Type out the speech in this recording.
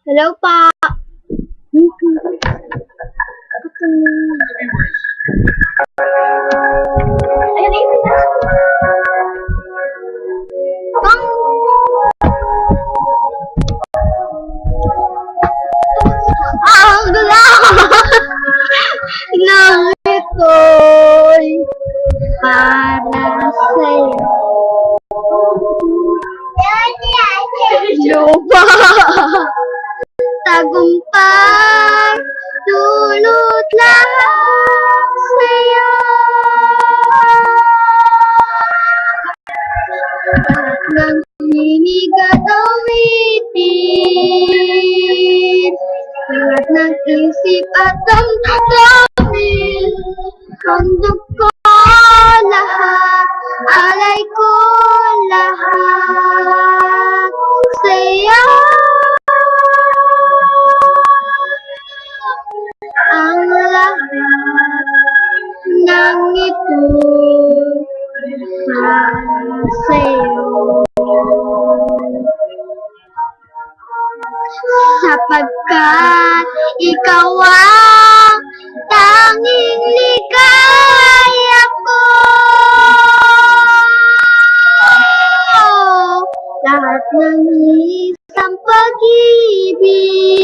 Hello pa. Ang narito'y para sa'yo. Lupa, tagumpay, dulot lang sa'yo. Lahat ng hinig at awitin, lahat ng isip at damdamin, handog ko lahat, alay ko lahat sa'yo. Ang lahat ng ito para sa'yo. Sapagkat ikaw ang tanging ligaya ko. Lahat ng isang pag-ibig